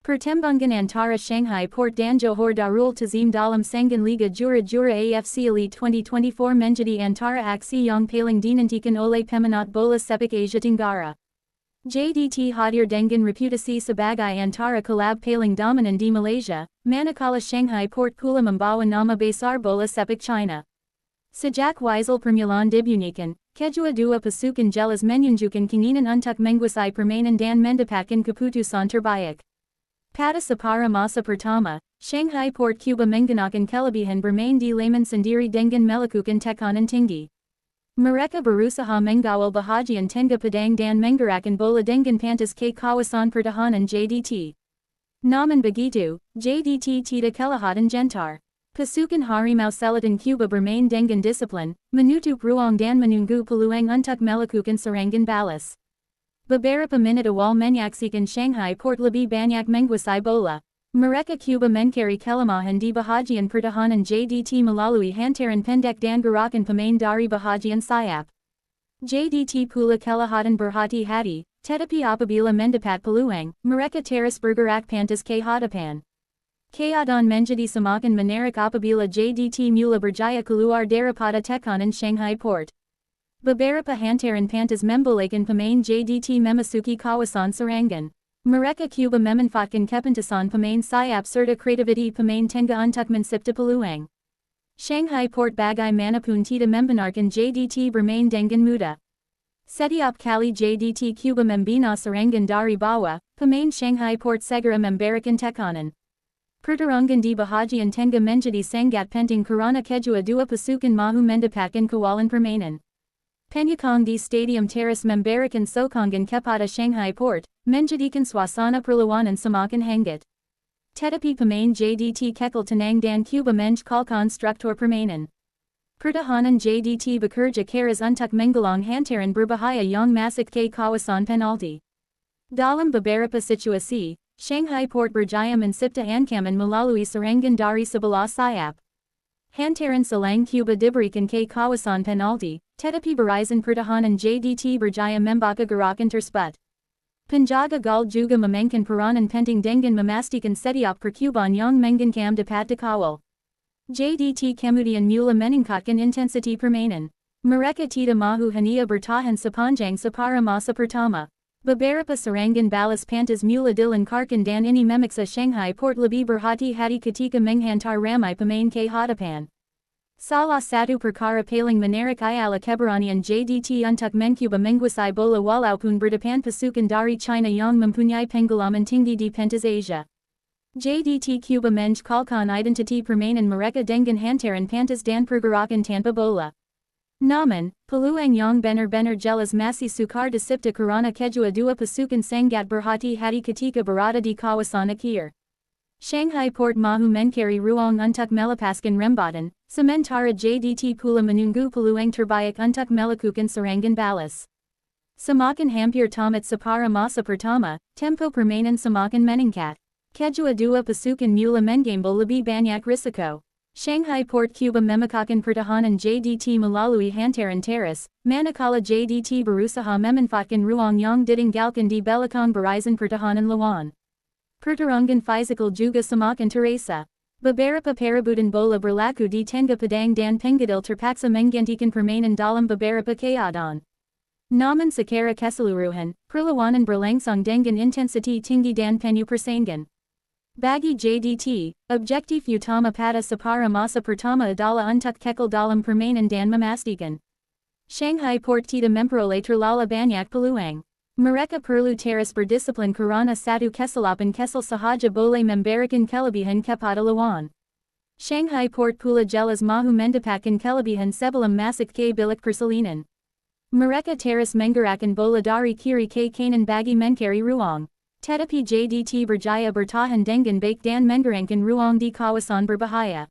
Pertembangan antara Shanghai Port dan Johor Darul Ta'zim dalam saingan Liga Juara-Juara AFC Elite 2024 menjadi antara aksi yang paling dinantikan oleh peminat bola sepak Asia Tenggara. JDT hadir dengan reputasi sebagai antara kelab paling dominan di Malaysia, manakala Shanghai Port pula membawa nama besar bola sepak China. Sejak Wisel permulaan dibunyikan, kedua-dua pasukan jelas menunjukkan keinginan untuk menguasai permainan dan mendapatkan keputusan terbaik. Pada separuh masa pertama, Shanghai Port Cuba menggunakan kelebihan bermain di laman sendiri dengan melakukan tekanan tinggi. Mereka berusaha mengawal bahagian tengah pedang dan menggerakkan bola dengan pantas ke kawasan pertahanan JDT. Namun begitu, JDT tidak kelihatan gentar. Pasukan Harimau Selatan Cuba bermain dengan disiplin, menutup ruang dan menunggu peluang untuk melakukan serangan balas. Beberapa menit awal menyaksikan Shanghai Port lebih banyak menguasai bola. Mereka Cuba mencari kelemahan di bahagian pertahanan JDT melalui hantaran pendek dan gerakan pemain dari bahagian sayap. JDT pula kelihatan berhati-hati, tetapi apabila mendapat peluang, mereka terus bergerak pantas ke hadapan. Keadaan menjadi semakin menarik apabila JDT mula berjaya keluar daripada tekanan Shanghai Port. Beberapa hantaran pantas membolehkan pemain JDT memasuki kawasan serangan. Mereka Cuba memanfaatkan kepantasan pemain sayap serta kreativiti pemain tengah untuk mencipta peluang. Shanghai Port bagaimanapun tidak membenarkan JDT bermain dengan mudah. Setiap kali JDT Cuba membina serangan dari bawah, pemain Shanghai Port segera memberikan tekanan. Pertarungan di bahagian tengah menjadi sangat penting karena kedua-dua pasukan mahu mendapatkan kawalan permainan. Penyokong di stadium terus memberikan sokongan kepada Shanghai Port, menjadikan suasana perlawanan semakin hangat. Tetapi pemain JDT kekal tenang dan Cuba menjekalkan struktur permainan. Pertahanan JDT bekerja keras untuk menggalang hantaran berbahaya yang masuk ke kawasan penalti. Dalam beberapa situasi, Shanghai Port berjaya mencipta ancaman melalui serangan dari sebelah sayap. Hantaran selang Cuba diberikan ke kawasan penalti, tetapi barisan pertahanan JDT berjaya membaca gerakan tersebut. Penjaga gol juga memainkan peranan penting dengan memastikan setiap percubaan yang menggenggam dapat dikawal. JDT kemudian mula meningkatkan intensiti permainan. Mereka tidak mahu hanya bertahan sepanjang separuh masa pertama. Beberapa serangan balas pantas mula dilancarkan dan ini memaksa Shanghai Port lebih berhati-hati ketika menghantar ramai pemain ke hadapan. Salah satu perkara paling menarik ialah keberanian JDT untuk mencoba menguasai bola walaupun berdepan pasukan dari China yang mempunyai pengalaman tinggi di pentas Asia. JDT Cuba menjekalkan identiti permainan mereka dengan hantaran pantas dan pergerakan tanpa bola. Namun, peluang yang benar-benar jelas masih sukar dicipta karena kedua-dua pasukan sangat berhati-hati ketika berada di kawasan akhir. Shanghai Port mahu mencari ruang untuk melepaskan rembatan, sementara JDT pula menunggu peluang terbaik untuk melakukan serangan balas. Semakin hampir tamat separuh masa pertama, tempo permainan semakin meningkat. Kedua-dua pasukan mula mengambil lebih banyak risiko. Shanghai Port Cuba memekakan pertahanan JDT melalui hantaran teras, manakala JDT berusaha memanfaatkan ruang yang ditinggalkan di belakang barisan pertahanan lawan. Pertarungan fisikal juga semakin terasa. Beberapa perebutan bola berlaku di tengah pedang dan penggadil terpaksa menggantikan permainan dalam beberapa keadaan. Namun secara keseluruhan, perlawanan berlangsung dengan intensiti tinggi dan penuh persaingan. Bagi JDT, objektif utama pada separuh masa pertama adalah untuk kekal dalam permainan dan memastikan Shanghai Port tidak memperoleh terlalu banyak peluang. Mereka perlu terus berdisiplin karena satu kesilapan kecil sahaja boleh memberikan kelebihan kepada lawan. Shanghai Port pula jelas mahu mendapatkan kelebihan sebelum masuk ke bilik persalinan. Mereka terus menggerakkan bola dari kiri ke kanan bagi mencari ruang. Tetapi JDT berjaya bertahan dengan baik dan menggerakkan ruang di kawasan berbahaya.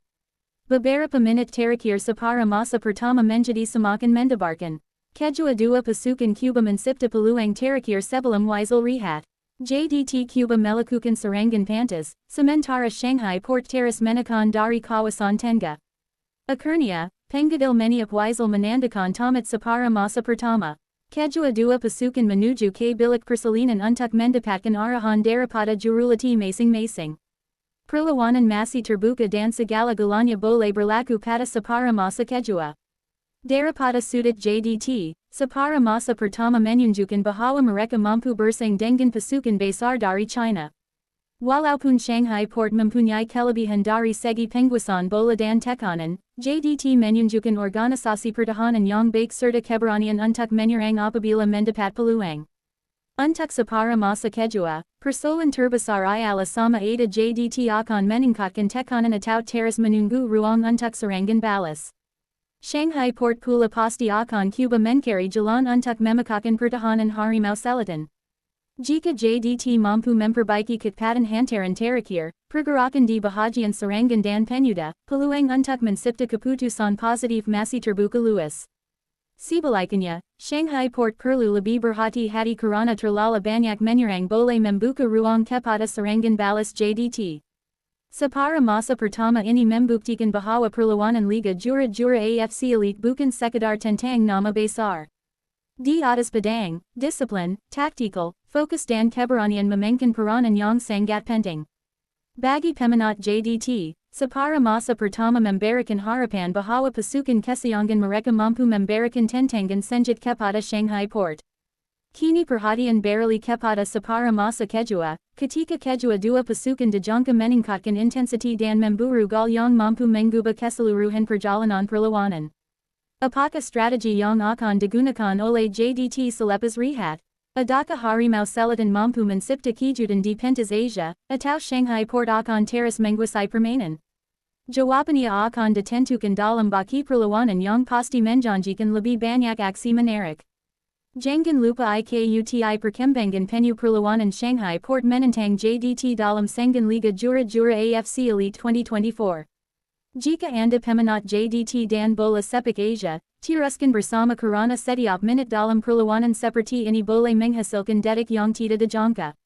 Beberapa menit terakhir separuh masa pertama menjadi semakin mendebarkan. Kedua-dua pasukan Cuba mencipta peluang terakhir sebelum Wisel rehat. JDT Cuba melakukan serangan pantas, sementara Shanghai Port terus menekan dari kawasan tengah. Akhirnya, penggadil meniup Wisel menandakan tamat separuh masa pertama. Kedua-dua pasukan menuju ke bilik persalinan untuk mendapatkan arahan daripada jurulatih masing-masing. Perlawanan masih terbuka dan segala-galanya boleh berlaku pada separuh masa kedua. Daripada sudut JDT, separuh masa pertama menunjukkan bahwa mereka mampu bersaing dengan pasukan besar dari China. Walaupun Shanghai Port mempunyai kelebihan dari segi penguasaan bola dan tekanan, JDT menunjukkan organisasi pertahanan yang baik serta keberanian untuk menyerang apabila mendapat peluang. Untuk separuh masa kedua, persoalan terbesar ialah sama ada JDT akan meningkatkan tekanan atau terus menunggu ruang untuk serangan balas. Shanghai Port pula pasti akan cuba mencari jalan untuk memecahkan pertahanan Harimau Selatan. Jika JDT mampu memperbaiki kecepatan hantaran terakhir, pergerakan di bahagian serangan dan penyudah, peluang untuk mencipta keputusan positif masih terbuka luas. Sebaliknya, Shanghai Port perlu lebih berhati-hati karena terlalu banyak menyerang boleh membuka ruang kepada serangan balas JDT. Separuh masa pertama ini membuktikan bahwa perlawanan Liga Juara-Juara AFC Elite bukan sekadar tentang nama besar. Di atas pedang, disiplin, taktikal, fokus dan keberanian memainkan peranan yang sangat penting. Bagi peminat JDT, separuh masa pertama memberikan harapan bahwa pasukan kesayangan mereka mampu memberikan tantangan sengit kepada Shanghai Port. Kini perhatian beralih kepada separuh masa kedua, ketika kedua-dua pasukan dijangka meningkatkan intensiti dan memburu gol yang mampu mengubah keseluruhan perjalanan perlawanan. Apakah strategi yang akan digunakan oleh JDT selepas rehat? Adakah Harimau Selatan mampu mencipta kejutan di pentas Asia, atau Shanghai Port akan terus menguasai permainan? Jawabannya akan ditentukan dalam baki perlawanan yang pasti menjanjikan lebih banyak aksi menarik. Jangan lupa ikuti perkembangan penuh perlawanan Shanghai Port menentang JDT dalam saingan Liga Juara-Juara AFC Elite 2024. Jika Anda peminat JDT dan bola sepak Asia, teruskan bersama karena setiap menit dalam perlawanan seperti ini boleh menghasilkan detik yang tidak dijangka.